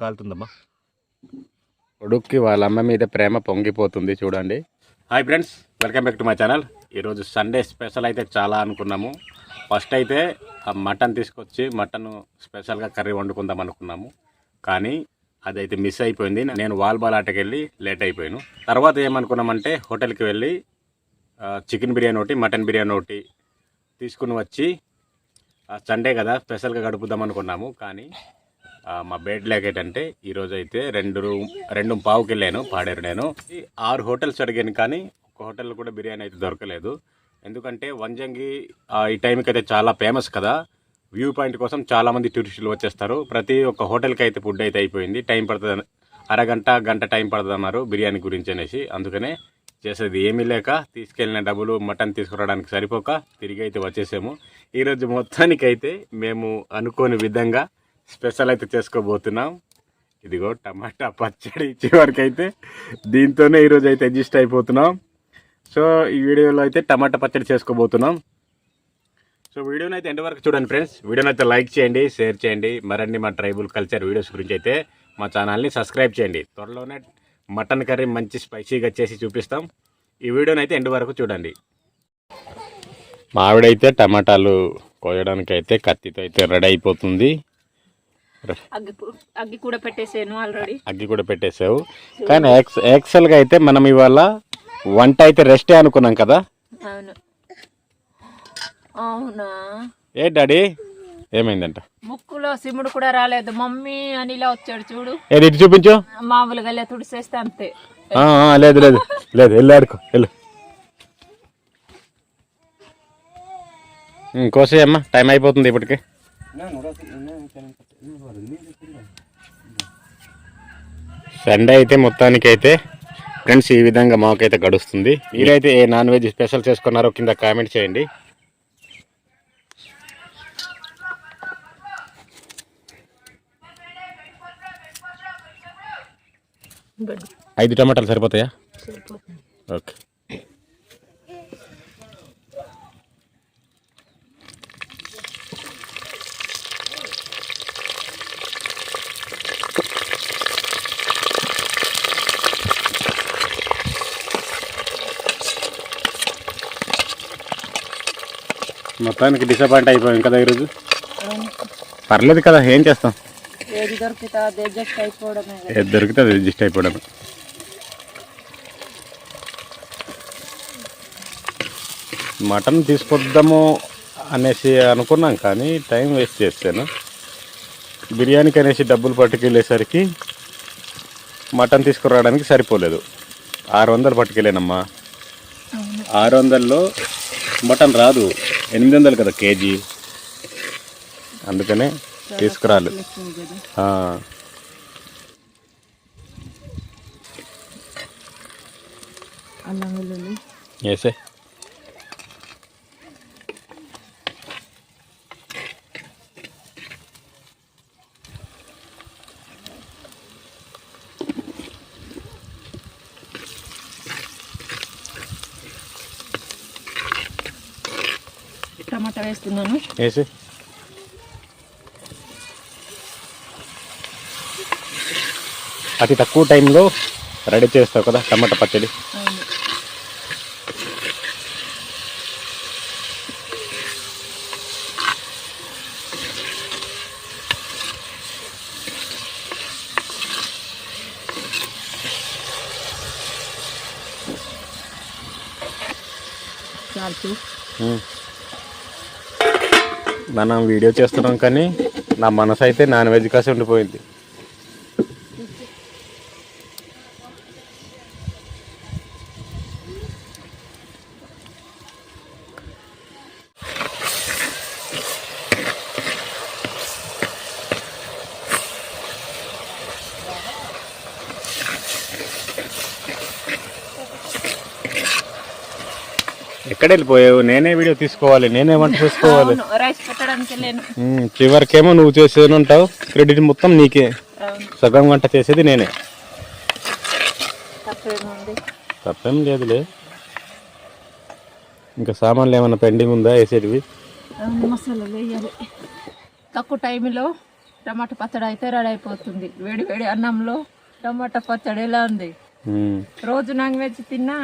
కాలుతుందమ్మా. కొడుక్కి వాళ్ళ అమ్మ మీద ప్రేమ పొంగిపోతుంది చూడండి. Hi friends, welcome back to my channel. ఈరోజు సండే స్పెషల్ అయితే చాలా అనుకున్నాము. ఫస్ట్ అయితే మటన్ తీసుకొచ్చి మటన్ స్పెషల్గా కర్రీ వండుకుందాం అనుకున్నాము. కానీ అదైతే మిస్ అయిపోయింది. నేను వాల్బాల్ ఆటకి వెళ్ళి లేట్ అయిపోయాను. తర్వాత ఏమనుకున్నామంటే హోటల్కి వెళ్ళి చికెన్ బిర్యానీ ఒకటి మటన్ బిర్యానీ ఒకటి తీసుకుని వచ్చి సండే కదా స్పెషల్గా గడుపుదాం అనుకున్నాము. కానీ మా బెడ్ లేక ఏంటంటే ఈరోజు అయితే 2:15కి వెళ్ళాను పాడేరు. నేను 6 హోటల్స్ అడిగాను కానీ ఒక హోటల్లో కూడా బిర్యానీ అయితే దొరకలేదు. ఎందుకంటే వంజంగి ఈ టైంకి అయితే చాలా ఫేమస్ కదా. వ్యూ పాయింట్ కోసం చాలామంది టూరిస్టులు వచ్చేస్తారు. ప్రతి ఒక్క హోటల్కి అయితే ఫుడ్ అయితే అయిపోయింది. టైం పడుతుంది, గంట టైం పడుతుంది అన్నారు బిర్యానీ గురించి అనేసి. అందుకనే చేసేది ఏమీ లేక తీసుకెళ్ళిన డబ్బులు మటన్ తీసుకురావడానికి సరిపోక తిరిగి అయితే వచ్చేసాము. ఈరోజు మొత్తానికైతే మేము అనుకోని విధంగా స్పెషల్ అయితే చేసుకోబోతున్నాం. ఇదిగో టమాటా పచ్చడి చివరికి అయితే దీంతోనే ఈరోజు అయితే అడ్జస్ట్ అయిపోతున్నాం. సో ఈ వీడియోలో అయితే టమాటా పచ్చడి చేసుకోబోతున్నాం. సో వీడియోని అయితే ఎండ్ వరకు చూడండి ఫ్రెండ్స్. వీడియోని అయితే లైక్ చేయండి, షేర్ చేయండి. మరిన్ని మా ట్రైబల్ కల్చర్ వీడియోస్ గురించి అయితే మా ఛానల్ని సబ్స్క్రైబ్ చేయండి. త్వరలోనే మటన్ కర్రీ మంచి స్పైసీగా చేసి చూపిస్తాం. ఈ వీడియోని అయితే ఎండ్ వరకు చూడండి. మావిడైతే టమాటాలు కోయడానికి అయితే కత్తితో అయితే రెడీ అయిపోతుంది. అగ్గి కూడా పెట్టేసాను ఆల్రెడీ. అగ్గి కూడా పెట్టేసావు. కానీ యాక్చువల్గా అయితే మనం ఇవాళ వంట అయితే రెస్టే అనుకున్నాం కదా. అవును. అవునా ఏ డాడీ ఏమైందంట? ముక్కులో సిముడు కూడా రాలేదు. మమ్మీ అని ఇలా వచ్చాడు చూడు. ఏది చూపించు. మామూలుగా ఇలా తుడిసేస్తే అంతే. లేదు లేదు లేదు, వెళ్ళాడుకో వెళ్ళు. కోసేయమ్మా, టైం అయిపోతుంది ఇప్పటికి. సండే అయితే మొత్తానికి అయితే ఫ్రెండ్స్ ఈ విధంగా మాకైతే గడుస్తుంది. మీరైతే ఏ నాన్ వెజ్ స్పెషల్ చేసుకున్నారో కింద కామెంట్ చేయండి. ఐదు టమాటాలు సరిపోతాయా? ఓకే. మొత్తానికి డిసప్పాయింట్ అయిపోయాం కదా ఈరోజు. పర్లేదు కదా, ఏం చేస్తాం. ఏది దొరికితే అది అడ్జస్ట్ అయిపోవడమే. ఏది దొరికితే అది అడ్జస్ట్ అయిపోవడమే. మటన్ తీసుకొద్దాము అనేసి అనుకున్నాం కానీ టైం వేస్ట్ చేశాను. బిర్యానీకి అనేసి డబ్బులు పట్టుకెళ్ళేసరికి మటన్ తీసుకురావడానికి సరిపోలేదు. 600 పట్టుకెళ్ళానమ్మా. 600లో మటన్ రాదు, 800 కదా కేజీ. అందుకనే తీసుకురాలి. వేసే టమాటా వేస్తున్నాను. వేసి అతి తక్కువ టైంలో రెడీ చేస్తావు కదా టమాటా పచ్చడి. మనం వీడియో చేస్తున్నాం కానీ నా మనసు అయితే నాన్ వెజ్ కాసి ఉండిపోయింది. ఎక్కడ వెళ్ళిపోయావు? నేనే వీడియో తీసుకోవాలి, నేనే వంట చేసుకోవాలి. చివరికేమో నువ్వు చేసేది ఉంటావు, క్రెడిట్ మొత్తం నీకే. సగం వంట చేసేది నేనే. తప్పేం లేదులే. ఇంకా సామాన్లు ఏమైనా పెండింగ్ ఉందా వేసేటివి? మసాలా వేయాలి. తక్కువ టైంలో టమాటా పచ్చడి అయితే రెడీ అయిపోతుంది. వేడి వేడి అన్నంలో టమాటా పచ్చడి ఎలా ఉంది? రోజు నాన్ వెజ్ తిన్నా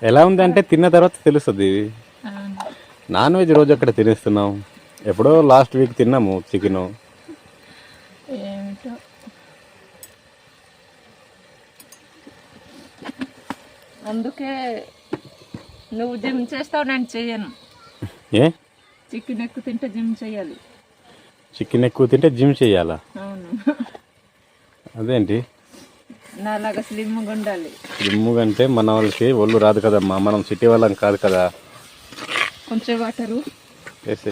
ఎలా ఉంది అంటే తిన్న తర్వాత తెలుస్తుంది. నాన్ వెజ్ రోజు అక్కడ తినేస్తున్నాం. ఎప్పుడో లాస్ట్ వీక్ తిన్నాము చికెను. ఏమిటో అందుకే నువ్వు జిమ్ చేస్తావు, నేను చెయ్యను. ఏ చికెన్ ఎక్కువ తింటే జిమ్ చేయాలి. చికెన్ ఎక్కువ తింటే జిమ్ చేయాలా? అవును. అదేంటి? నాలాగా స్లిమ్గా ఉండాలి. స్లిమ్గా అంటే మన వాళ్ళకి ఒళ్ళు రాదు కదమ్మా, మనం సిటీ వాళ్ళం కాదు కదా. కొంచెం వాటరు వేసే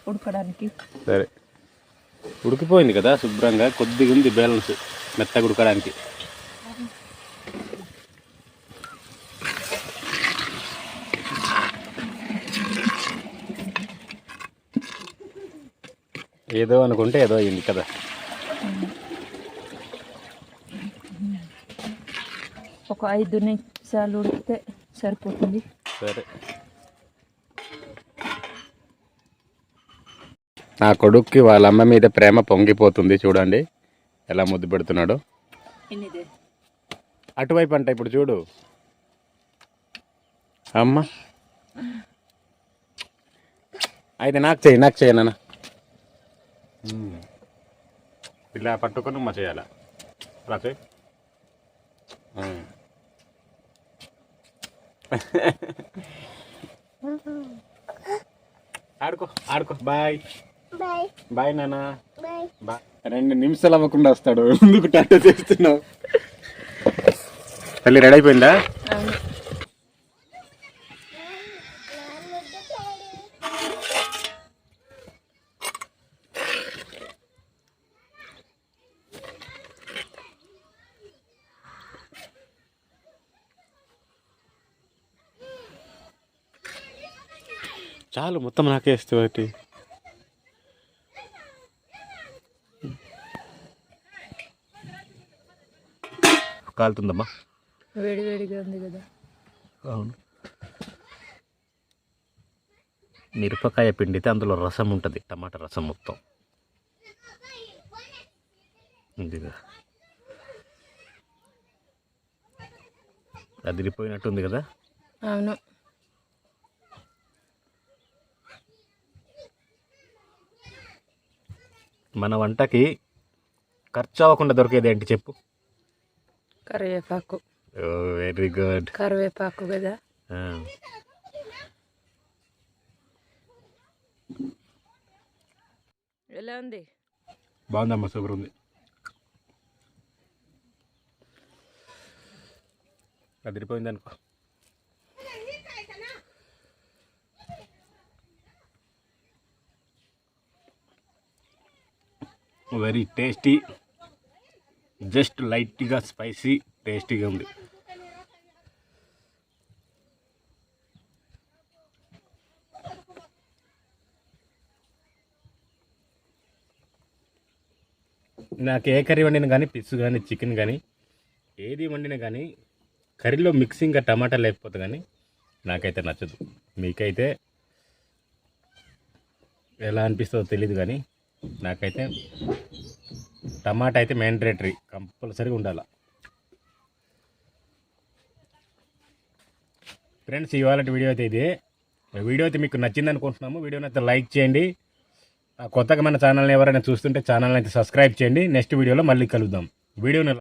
ఉడకడానికి. సరే, ఉడికిపోయింది కదా శుభ్రంగా, కొద్దిగా ఉంది బ్యాలెన్స్ మెత్తగా ఉడకడానికి. ఏదో అనుకుంటే ఏదో అయింది కదా. ఒక 5 నిమిషాలు ఉడికితే సరిపోతుంది. సరే, నా కొడుక్కి వాళ్ళ అమ్మ మీద ప్రేమ పొంగిపోతుంది. చూడండి ఎలా ముద్దు పెడుతున్నాడు. అటువైపు అంట ఇప్పుడు చూడు అమ్మ. అయితే నాకు చెయ్యి నాన్న. ఇలా పట్టుకొని అమ్మ చేయాలా? అలా చెయ్యి. ఆడుకో. బాయ్ బాయ్ నాన్న. బాయ్. 2 నిమిషాలు అవ్వకుండా వస్తాడు. ఎందుకు టాటా చేస్తున్నావు? తల్లి రెడీ అయిపోయిందా? చాలు, మొత్తం నాకే ఇస్తావు. కాలుతుందమ్మా, వేడివేడిగా ఉంది కదా. అవును. మిరపకాయ పిండితే అందులో రసం ఉంటుంది, టమాటా రసం మొత్తం. ఇదిగా అదిరిపోయినట్టుంది కదా. అవును. మన వంటకి ఖర్చు అవ్వకుండా దొరికేది ఏంటి చెప్పు? కరివేపాకు. Very good. కరివేపాకు కదా. ఎలా ఉంది? బాగుందమ్మా, సూపర్ ఉంది. అదిరిపోయింది అనుకో. వెరీ టేస్టీ, జస్ట్ లైట్గా స్పైసీ, టేస్టీగా ఉంది. నాకు ఏ కర్రీ వండినా కానీ, ఫిష్ కానీ, చికెన్ కానీ, ఏది వండినా కానీ కర్రీలో మిక్సింగ్గా టమాటా లేకపోతే కానీ నాకైతే నచ్చదు. మీకైతే ఎలా అనిపిస్తుందో తెలీదు కానీ నాకైతే టమాటా అయితే మ్యాండేటరీ, కంపల్సరీగా ఉండాలి. ఫ్రెండ్స్, ఇవాళ వీడియో అయితే ఇదే. వీడియో అయితే మీకు నచ్చింది అనుకుంటున్నాము. వీడియోని అయితే లైక్ చేయండి. కొత్తగా మన ఛానల్ని ఎవరైనా చూస్తుంటే ఛానల్ని అయితే సబ్స్క్రైబ్ చేయండి. నెక్స్ట్ వీడియోలో మళ్ళీ కలుద్దాం. వీడియోని